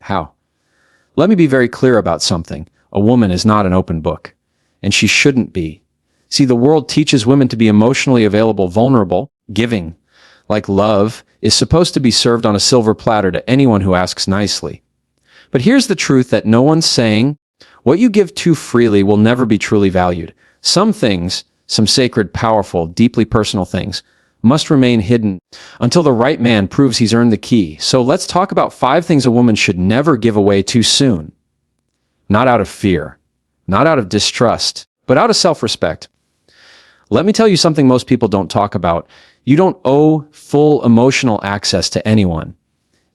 How? Let me be very clear about something. A woman is not an open book, and she shouldn't be. See, the world teaches women to be emotionally available, vulnerable, giving, like love is supposed to be served on a silver platter to anyone who asks nicely. But here's the truth that no one's saying. What you give too freely will never be truly valued. Some things, some sacred, powerful, deeply personal things, must remain hidden until the right man proves he's earned the key. So let's talk about 5 things a woman should never give away too soon. Not out of fear, not out of distrust, but out of self-respect. Let me tell you something most people don't talk about. You don't owe full emotional access to anyone,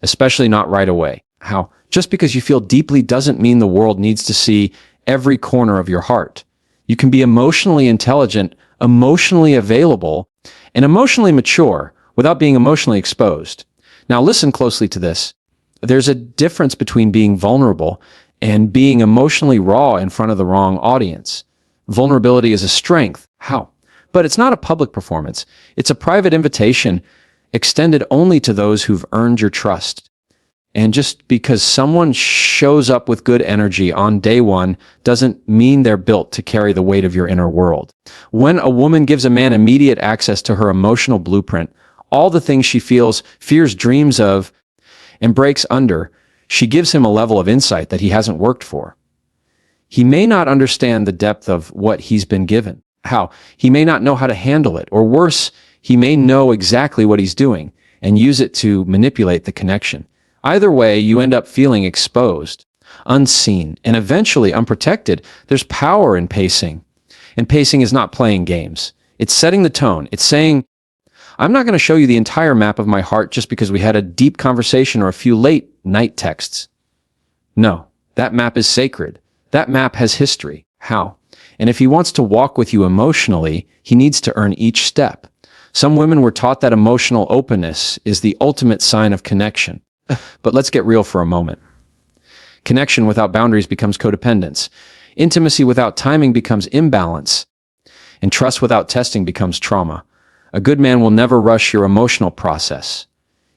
especially not right away. How? Just because you feel deeply doesn't mean the world needs to see every corner of your heart. You can be emotionally intelligent, emotionally available, and emotionally mature without being emotionally exposed. Now listen closely to this. There's a difference between being vulnerable and being emotionally raw in front of the wrong audience. Vulnerability is a strength. How? But it's not a public performance. It's a private invitation extended only to those who've earned your trust. And just because someone shows up with good energy on day one doesn't mean they're built to carry the weight of your inner world. When a woman gives a man immediate access to her emotional blueprint, all the things she feels, fears, dreams of, and breaks under, she gives him a level of insight that he hasn't worked for. He may not understand the depth of what he's been given. How? He may not know how to handle it, or worse, he may know exactly what he's doing and use it to manipulate the connection. Either way, you end up feeling exposed, unseen, and eventually unprotected. There's power in pacing. And pacing is not playing games. It's setting the tone. It's saying, I'm not going to show you the entire map of my heart just because we had a deep conversation or a few late night texts. No, that map is sacred. That map has history. How? And if he wants to walk with you emotionally, he needs to earn each step. Some women were taught that emotional openness is the ultimate sign of connection. But let's get real for a moment. Connection without boundaries becomes codependence. Intimacy without timing becomes imbalance. And trust without testing becomes trauma. A good man will never rush your emotional process.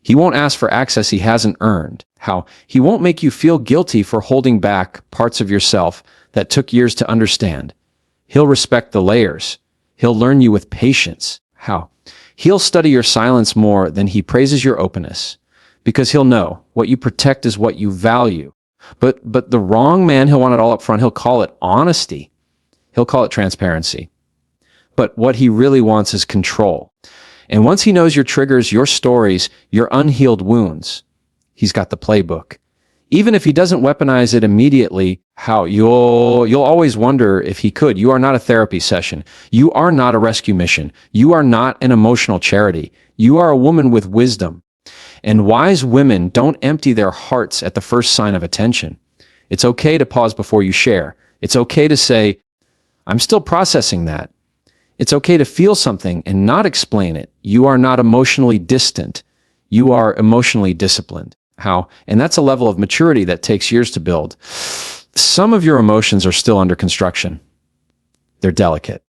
He won't ask for access he hasn't earned. How? He won't make you feel guilty for holding back parts of yourself that took years to understand. He'll respect the layers. He'll learn you with patience. How? He'll study your silence more than he praises your openness. Because he'll know what you protect is what you value. But the wrong man, he'll want it all up front. He'll call it honesty. He'll call it transparency. But what he really wants is control. And once he knows your triggers, your stories, your unhealed wounds, he's got the playbook. Even if he doesn't weaponize it immediately, how? You'll always wonder if he could. You are not a therapy session. You are not a rescue mission. You are not an emotional charity. You are a woman with wisdom. And wise women don't empty their hearts at the first sign of attention. It's okay to pause before you share. It's okay to say, I'm still processing that. It's okay to feel something and not explain it. You are not emotionally distant. You are emotionally disciplined. How? And that's a level of maturity that takes years to build. Some of your emotions are still under construction. They're delicate.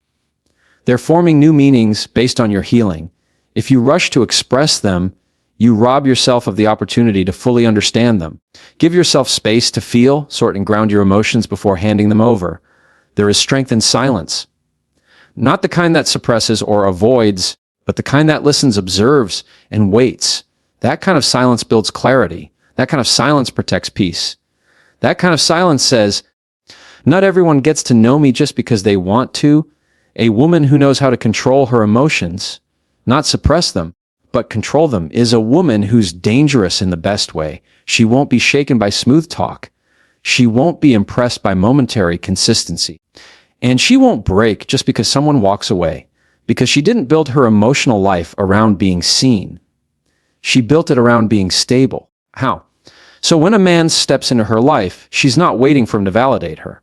They're forming new meanings based on your healing. If you rush to express them, you rob yourself of the opportunity to fully understand them. Give yourself space to feel, sort and ground your emotions before handing them over. There is strength in silence. Not the kind that suppresses or avoids, but the kind that listens, observes, and waits. That kind of silence builds clarity. That kind of silence protects peace. That kind of silence says, not everyone gets to know me just because they want to. A woman who knows how to control her emotions, not suppress them, but control them, is a woman who's dangerous in the best way. She won't be shaken by smooth talk. She won't be impressed by momentary consistency. And she won't break just because someone walks away, because she didn't build her emotional life around being seen. She built it around being stable. How? So when a man steps into her life, she's not waiting for him to validate her.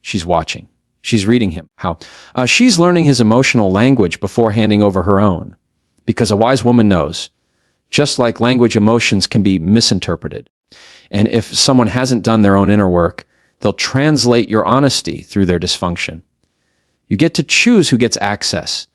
She's watching. She's reading him. How? She's learning his emotional language before handing over her own. Because a wise woman knows, just like language, emotions can be misinterpreted. And if someone hasn't done their own inner work, they'll translate your honesty through their dysfunction. You get to choose who gets access.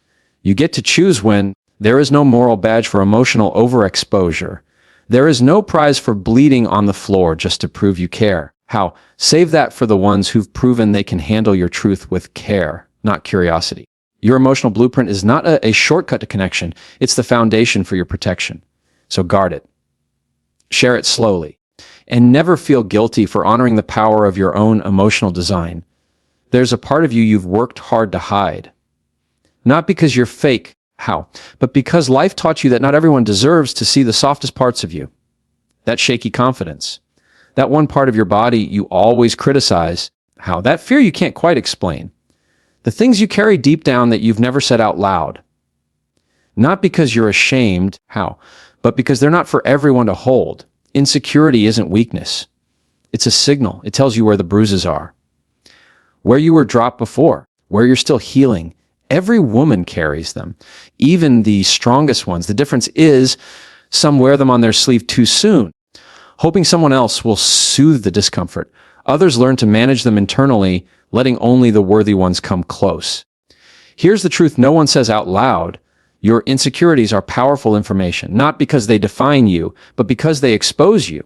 You get to choose when there is no moral badge for emotional overexposure. There is no prize for bleeding on the floor just to prove you care. How? Save that for the ones who've proven they can handle your truth with care, not curiosity. Your emotional blueprint is not a shortcut to connection. It's the foundation for your protection. So guard it. Share it slowly. And never feel guilty for honoring the power of your own emotional design. There's a part of you you've worked hard to hide. Not because you're fake, but because life taught you that not everyone deserves to see the softest parts of you. That shaky confidence. That one part of your body you always criticize. That fear you can't quite explain. The things you carry deep down that you've never said out loud. Not because you're ashamed, but because they're not for everyone to hold. Insecurity isn't weakness. It's a signal. It tells you where the bruises are. Where you were dropped before, where you're still healing. Every woman carries them, even the strongest ones. The difference is some wear them on their sleeve too soon, hoping someone else will soothe the discomfort. Others learn to manage them internally, letting only the worthy ones come close. Here's the truth no one says out loud. Your insecurities are powerful information, not because they define you, but because they expose you.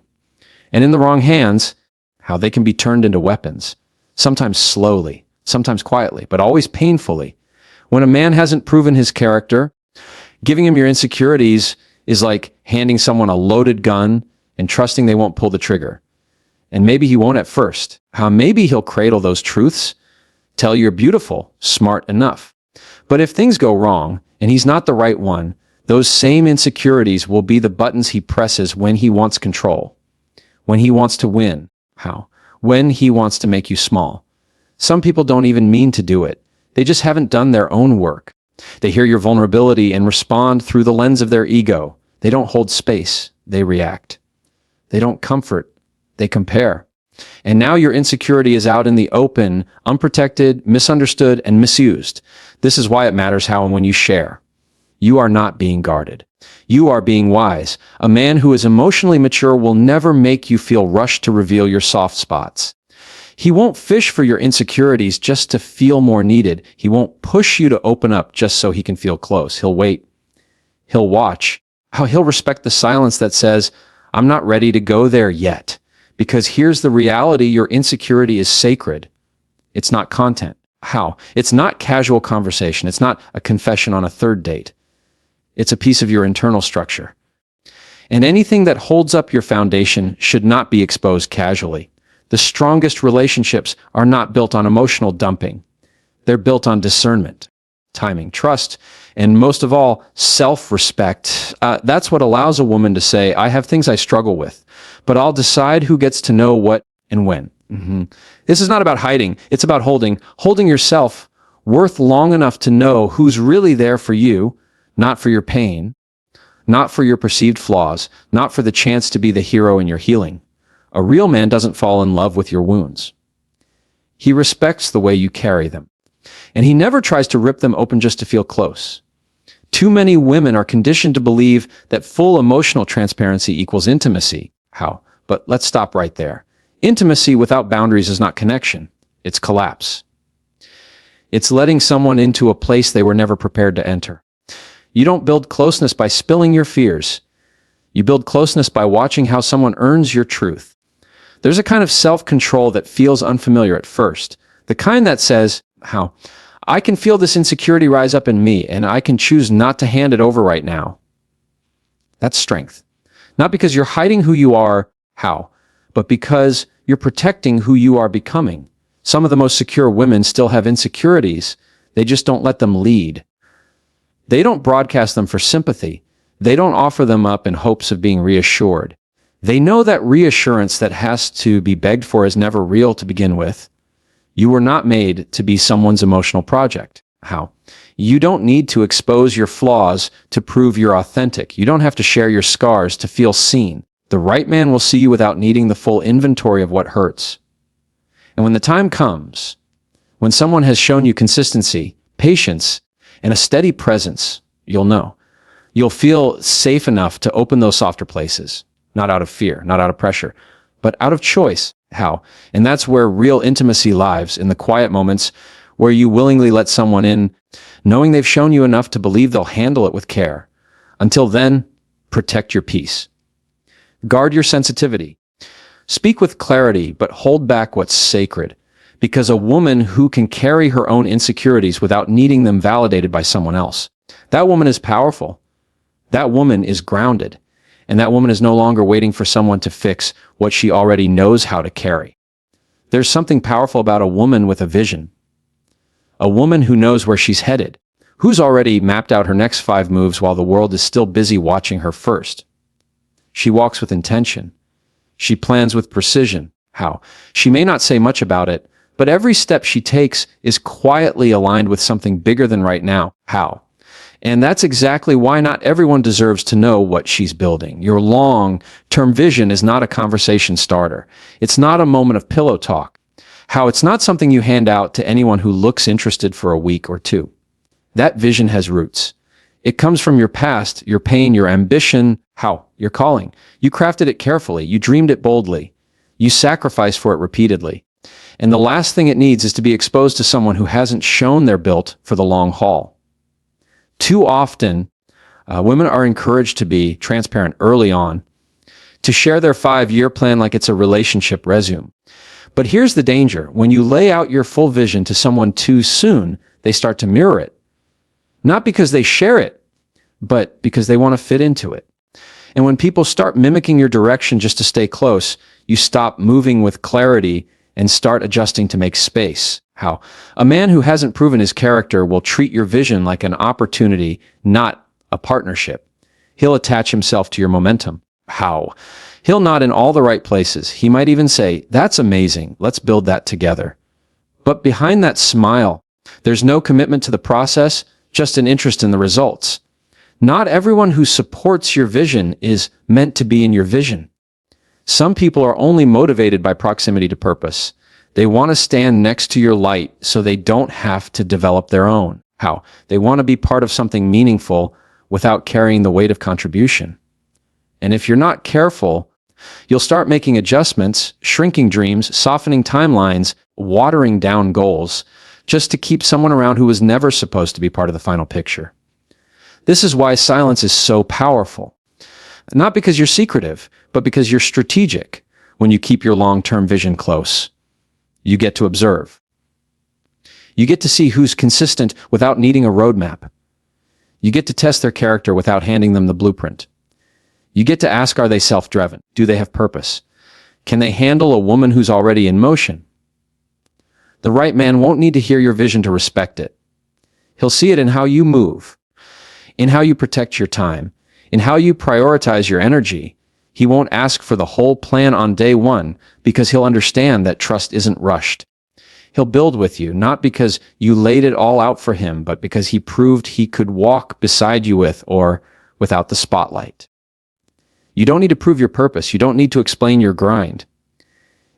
And in the wrong hands, they can be turned into weapons. Sometimes slowly, sometimes quietly, but always painfully. When a man hasn't proven his character, giving him your insecurities is like handing someone a loaded gun and trusting they won't pull the trigger. And maybe he won't at first. Maybe he'll cradle those truths, tell you're beautiful, smart enough. But if things go wrong and he's not the right one, those same insecurities will be the buttons he presses when he wants control, when he wants to win, when he wants to make you small. Some people don't even mean to do it. They just haven't done their own work. They hear your vulnerability and respond through the lens of their ego. They don't hold space. They react. They don't comfort. They compare. And now your insecurity is out in the open, unprotected, misunderstood, and misused. This is why it matters how and when you share. You are not being guarded. You are being wise. A man who is emotionally mature will never make you feel rushed to reveal your soft spots. He won't fish for your insecurities just to feel more needed. He won't push you to open up just so he can feel close. He'll wait. He'll watch. He'll respect the silence that says, I'm not ready to go there yet. Because here's the reality, your insecurity is sacred. It's not content. It's not casual conversation. It's not a confession on a third date. It's a piece of your internal structure. And anything that holds up your foundation should not be exposed casually. The strongest relationships are not built on emotional dumping. They're built on discernment, timing, trust, and most of all, self-respect. That's what allows a woman to say, I have things I struggle with, but I'll decide who gets to know what and when. This is not about hiding. It's about holding yourself worth long enough to know who's really there for you, not for your pain, not for your perceived flaws, not for the chance to be the hero in your healing. A real man doesn't fall in love with your wounds. He respects the way you carry them. And he never tries to rip them open just to feel close. Too many women are conditioned to believe that full emotional transparency equals intimacy. But let's stop right there. Intimacy without boundaries is not connection. It's collapse. It's letting someone into a place they were never prepared to enter. You don't build closeness by spilling your fears. You build closeness by watching how someone earns your truth. There's a kind of self-control that feels unfamiliar at first. The kind that says, I can feel this insecurity rise up in me, and I can choose not to hand it over right now. That's strength. Not because you're hiding who you are, but because you're protecting who you are becoming. Some of the most secure women still have insecurities. They just don't let them lead. They don't broadcast them for sympathy. They don't offer them up in hopes of being reassured. They know that reassurance that has to be begged for is never real to begin with. You were not made to be someone's emotional project. You don't need to expose your flaws to prove you're authentic. You don't have to share your scars to feel seen. The right man will see you without needing the full inventory of what hurts. And when the time comes, when someone has shown you consistency, patience, and a steady presence, you'll know. You'll feel safe enough to open those softer places. Not out of fear, not out of pressure, but out of choice. And that's where real intimacy lives, in the quiet moments where you willingly let someone in, knowing they've shown you enough to believe they'll handle it with care. Until then, protect your peace. Guard your sensitivity. Speak with clarity, but hold back what's sacred. Because a woman who can carry her own insecurities without needing them validated by someone else, that woman is powerful. That woman is grounded. And that woman is no longer waiting for someone to fix what she already knows how to carry. There's something powerful about a woman with a vision. A woman who knows where she's headed, who's already mapped out her next 5 moves while the world is still busy watching her first. She walks with intention. She plans with precision. How? She may not say much about it, but every step she takes is quietly aligned with something bigger than right now. How? And that's exactly why not everyone deserves to know what she's building. Your long-term vision is not a conversation starter. It's not a moment of pillow talk. How? It's not something you hand out to anyone who looks interested for a week or two. That vision has roots. It comes from your past, your pain, your ambition. How? Your calling. You crafted it carefully. You dreamed it boldly. You sacrificed for it repeatedly. And the last thing it needs is to be exposed to someone who hasn't shown they're built for the long haul. Too often, women are encouraged to be transparent early on, to share their 5-year plan like it's a relationship resume. But here's the danger. When you lay out your full vision to someone too soon, they start to mirror it. Not because they share it, but because they want to fit into it. And when people start mimicking your direction just to stay close, you stop moving with clarity and start adjusting to make space. How? A man who hasn't proven his character will treat your vision like an opportunity, not a partnership. He'll attach himself to your momentum. How? He'll nod in all the right places. He might even say, "That's amazing. Let's build that together." But behind that smile, there's no commitment to the process, just an interest in the results. Not everyone who supports your vision is meant to be in your vision. Some people are only motivated by proximity to purpose. They want to stand next to your light so they don't have to develop their own. How? They want to be part of something meaningful without carrying the weight of contribution. And if you're not careful, you'll start making adjustments, shrinking dreams, softening timelines, watering down goals, just to keep someone around who was never supposed to be part of the final picture. This is why silence is so powerful. Not because you're secretive, but because you're strategic. When you keep your long-term vision close, you get to observe. You get to see who's consistent without needing a roadmap. You get to test their character without handing them the blueprint. You get to ask, are they self-driven? Do they have purpose? Can they handle a woman who's already in motion? The right man won't need to hear your vision to respect it. He'll see it in how you move, in how you protect your time, in how you prioritize your energy. He won't ask for the whole plan on day one because he'll understand that trust isn't rushed. He'll build with you, not because you laid it all out for him, but because he proved he could walk beside you with or without the spotlight. You don't need to prove your purpose. You don't need to explain your grind.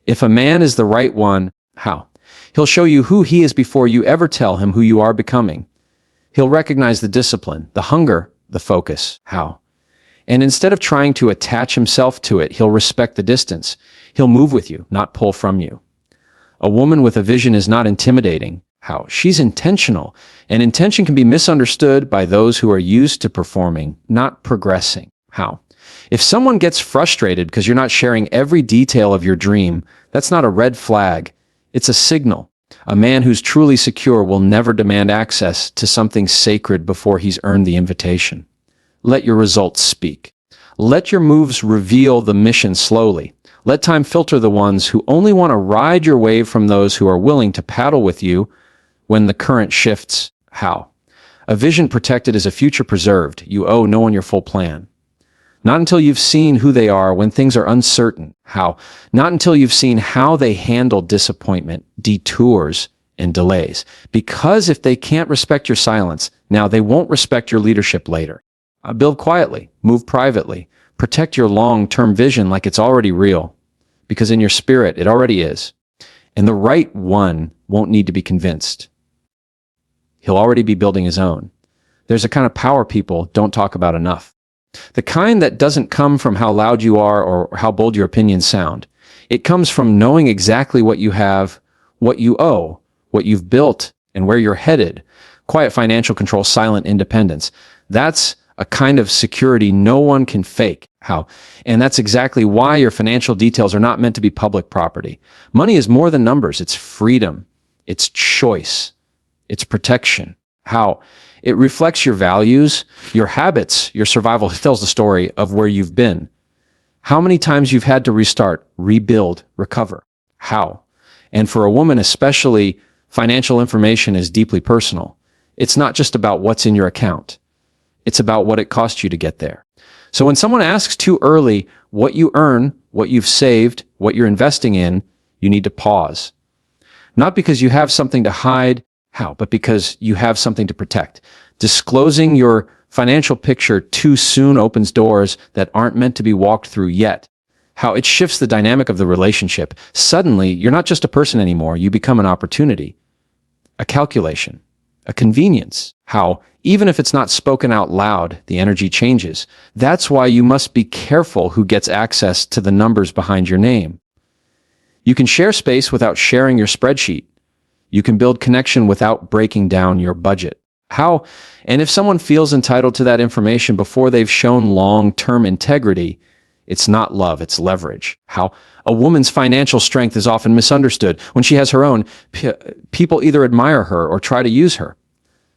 If a man is the right one, how? He'll show you who he is before you ever tell him who you are becoming. He'll recognize the discipline, the hunger, the focus. How? And instead of trying to attach himself to it, he'll respect the distance. He'll move with you, not pull from you. A woman with a vision is not intimidating. How? She's intentional, and intention can be misunderstood by those who are used to performing, not progressing. How? If someone gets frustrated because you're not sharing every detail of your dream, that's not a red flag. It's a signal. A man who's truly secure will never demand access to something sacred before he's earned the invitation. Let your results speak. Let your moves reveal the mission slowly. Let time filter the ones who only want to ride your wave from those who are willing to paddle with you when the current shifts. How? A vision protected is a future preserved. You owe no one your full plan. Not until you've seen who they are when things are uncertain. How? Not until you've seen how they handle disappointment, detours, and delays. Because if they can't respect your silence, now they won't respect your leadership later. Build quietly, move privately, protect your long-term vision like it's already real. Because in your spirit, it already is. And the right one won't need to be convinced. He'll already be building his own. There's a kind of power people don't talk about enough. The kind that doesn't come from how loud you are or how bold your opinions sound. It comes from knowing exactly what you have, what you owe, what you've built, and where you're headed. Quiet financial control, silent independence. That's a kind of security no one can fake. How? And that's exactly why your financial details are not meant to be public property. Money is more than numbers. It's freedom. It's choice. It's protection. How? It reflects your values, your habits, your survival. It tells the story of where you've been. How many times you've had to restart, rebuild, recover. How? And for a woman especially, financial information is deeply personal. It's not just about what's in your account. It's about what it cost you to get there. So when someone asks too early what you earn, what you've saved, what you're investing in, you need to pause. Not because you have something to hide, but because you have something to protect. Disclosing your financial picture too soon opens doors that aren't meant to be walked through yet. How it shifts the dynamic of the relationship. Suddenly, you're not just a person anymore. You become an opportunity, a calculation, a convenience. How, even if it's not spoken out loud, the energy changes. That's why you must be careful who gets access to the numbers behind your name. You can share space without sharing your spreadsheet. You can build connection without breaking down your budget. How? And if someone feels entitled to that information before they've shown long-term integrity, it's not love, it's leverage. How? A woman's financial strength is often misunderstood. When she has her own, people either admire her or try to use her.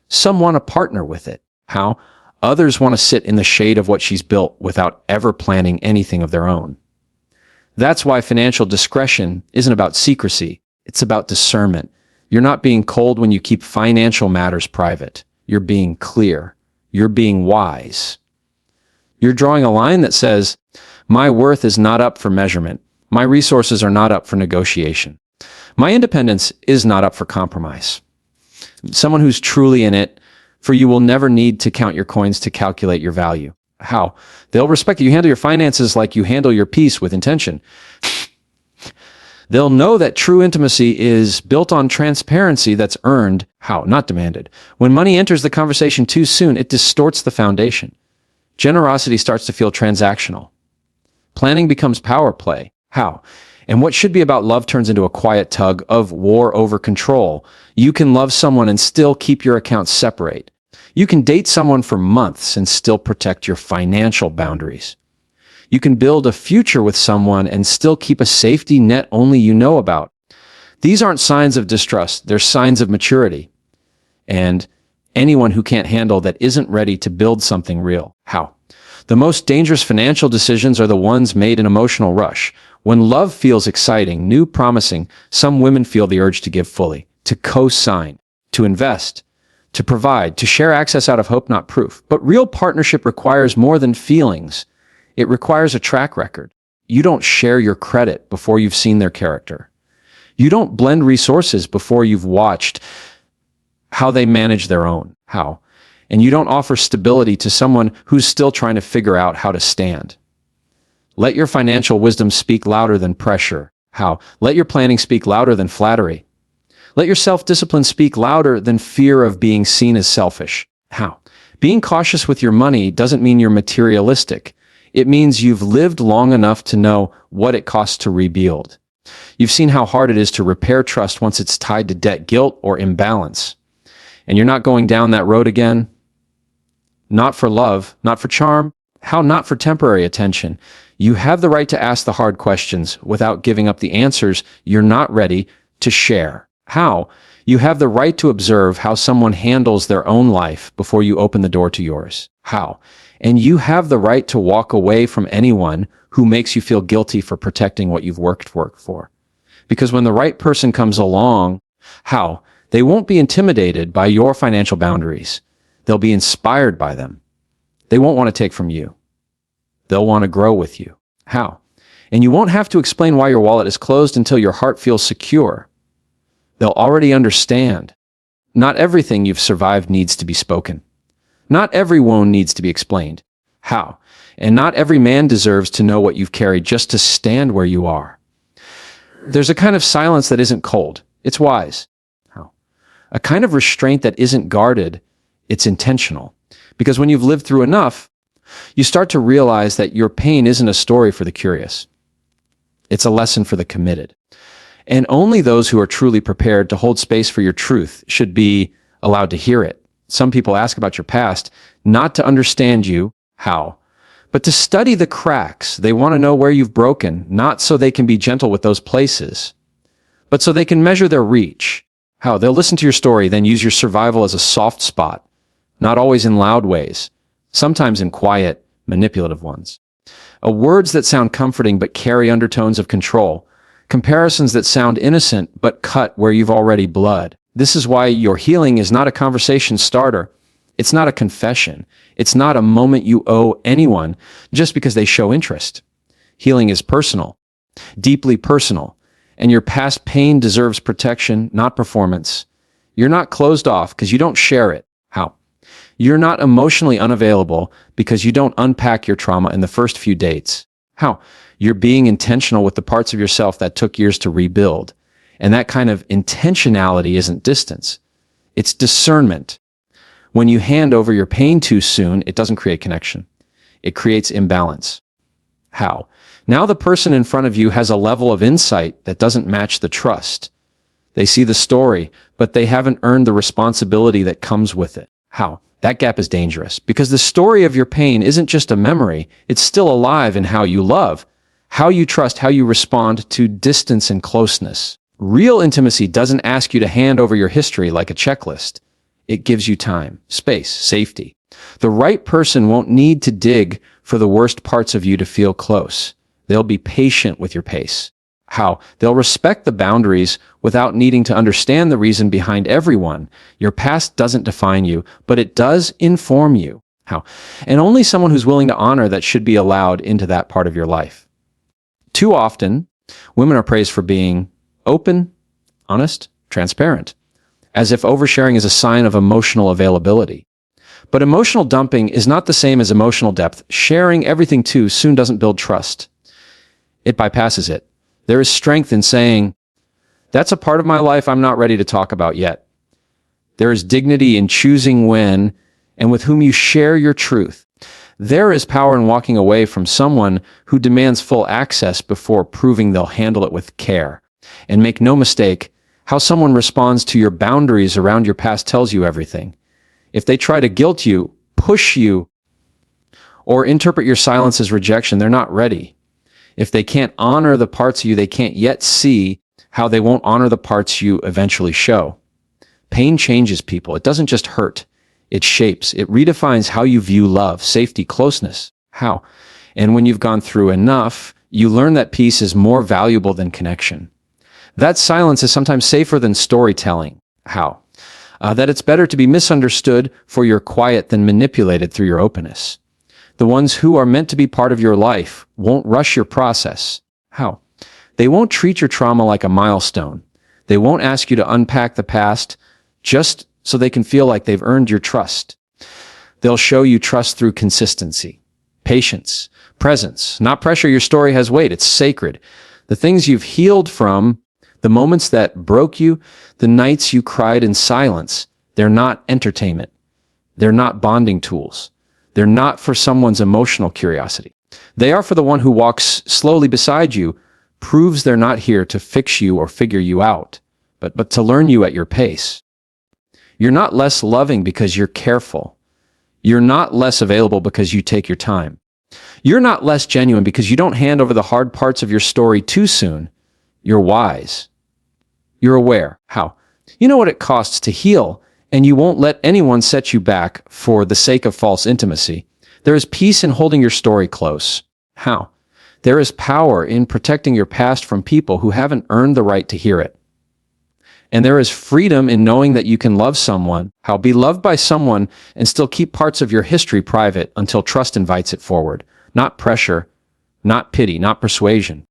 Some want to partner with it. How? Others want to sit in the shade of what she's built without ever planning anything of their own. That's why financial discretion isn't about secrecy. It's about discernment. You're not being cold when you keep financial matters private. You're being clear. You're being wise. You're drawing a line that says, my worth is not up for measurement. My resources are not up for negotiation. My independence is not up for compromise. Someone who's truly in it for you will never need to count your coins to calculate your value. How? They'll respect you. You handle your finances like you handle your peace with intention. They'll know that true intimacy is built on transparency that's earned, not demanded. When money enters the conversation too soon, it distorts the foundation. Generosity starts to feel transactional. Planning becomes power play. How? And what should be about love turns into a quiet tug of war over control. You can love someone and still keep your accounts separate. You can date someone for months and still protect your financial boundaries. You can build a future with someone and still keep a safety net only you know about. These aren't signs of distrust. They're signs of maturity. And anyone who can't handle that isn't ready to build something real. How? The most dangerous financial decisions are the ones made in emotional rush. When love feels exciting, new, promising, some women feel the urge to give fully, to co-sign, to invest, to provide, to share access out of hope, not proof. But real partnership requires more than feelings. It requires a track record. You don't share your credit before you've seen their character. You don't blend resources before you've watched how they manage their own. How? And you don't offer stability to someone who's still trying to figure out how to stand. Let your financial wisdom speak louder than pressure. How? Let your planning speak louder than flattery. Let your self-discipline speak louder than fear of being seen as selfish. How? Being cautious with your money doesn't mean you're materialistic. It means you've lived long enough to know what it costs to rebuild. You've seen how hard it is to repair trust once it's tied to debt, guilt, or imbalance. And you're not going down that road again? Not for love, not for charm, not for temporary attention. You have the right to ask the hard questions without giving up the answers you're not ready to share. How? You have the right to observe how someone handles their own life before you open the door to yours. How? And you have the right to walk away from anyone who makes you feel guilty for protecting what you've worked for. Because when the right person comes along, they won't be intimidated by your financial boundaries. They'll be inspired by them. They won't want to take from you. They'll want to grow with you. How? And you won't have to explain why your wallet is closed until your heart feels secure. They'll already understand. Not everything you've survived needs to be spoken. Not every wound needs to be explained. How? And not every man deserves to know what you've carried just to stand where you are. There's a kind of silence that isn't cold. It's wise. How? A kind of restraint that isn't guarded. It's intentional. Because when you've lived through enough, you start to realize that your pain isn't a story for the curious. It's a lesson for the committed. And only those who are truly prepared to hold space for your truth should be allowed to hear it. Some people ask about your past, not to understand you, how, but to study the cracks. They want to know where you've broken, not so they can be gentle with those places, but so they can measure their reach. How? They'll listen to your story, then use your survival as a soft spot, not always in loud ways, sometimes in quiet, manipulative ones. Words that sound comforting but carry undertones of control. Comparisons that sound innocent but cut where you've already bled. This is why your healing is not a conversation starter. It's not a confession. It's not a moment you owe anyone just because they show interest. Healing is personal, deeply personal, and your past pain deserves protection, not performance. You're not closed off because you don't share it. How? You're not emotionally unavailable because you don't unpack your trauma in the first few dates. How? You're being intentional with the parts of yourself that took years to rebuild. And that kind of intentionality isn't distance. It's discernment. When you hand over your pain too soon, it doesn't create connection. It creates imbalance. How? Now the person in front of you has a level of insight that doesn't match the trust. They see the story, but they haven't earned the responsibility that comes with it. How? That gap is dangerous because the story of your pain isn't just a memory. It's still alive in how you love, how you trust, how you respond to distance and closeness. Real intimacy doesn't ask you to hand over your history like a checklist. It gives you time, space, safety. The right person won't need to dig for the worst parts of you to feel close. They'll be patient with your pace. How? They'll respect the boundaries without needing to understand the reason behind everyone. Your past doesn't define you, but it does inform you. How? And only someone who's willing to honor that should be allowed into that part of your life. Too often, women are praised for being open, honest, transparent, as if oversharing is a sign of emotional availability. But emotional dumping is not the same as emotional depth. Sharing everything too soon doesn't build trust. It bypasses it. There is strength in saying, that's a part of my life I'm not ready to talk about yet. There is dignity in choosing when and with whom you share your truth. There is power in walking away from someone who demands full access before proving they'll handle it with care. And make no mistake, how someone responds to your boundaries around your past tells you everything. If they try to guilt you, push you, or interpret your silence as rejection, they're not ready. If they can't honor the parts of you they can't yet see, how they won't honor the parts you eventually show. Pain changes people. It doesn't just hurt. It shapes. It redefines how you view love, safety, closeness. How? And when you've gone through enough, you learn that peace is more valuable than connection. That silence is sometimes safer than storytelling. How? That it's better to be misunderstood for your quiet than manipulated through your openness. The ones who are meant to be part of your life won't rush your process. How? They won't treat your trauma like a milestone. They won't ask you to unpack the past just so they can feel like they've earned your trust. They'll show you trust through consistency, patience, presence, not pressure. Your story has weight. It's sacred. The things you've healed from, the moments that broke you, the nights you cried in silence, they're not entertainment. They're not bonding tools. They're not for someone's emotional curiosity. They are for the one who walks slowly beside you, proves they're not here to fix you or figure you out, but to learn you at your pace. You're not less loving because you're careful. You're not less available because you take your time. You're not less genuine because you don't hand over the hard parts of your story too soon. You're wise. You're aware. How? You know what it costs to heal, and you won't let anyone set you back for the sake of false intimacy. There is peace in holding your story close. How? There is power in protecting your past from people who haven't earned the right to hear it. And there is freedom in knowing that you can love someone, be loved by someone, and still keep parts of your history private until trust invites it forward. Not pressure, not pity, not persuasion.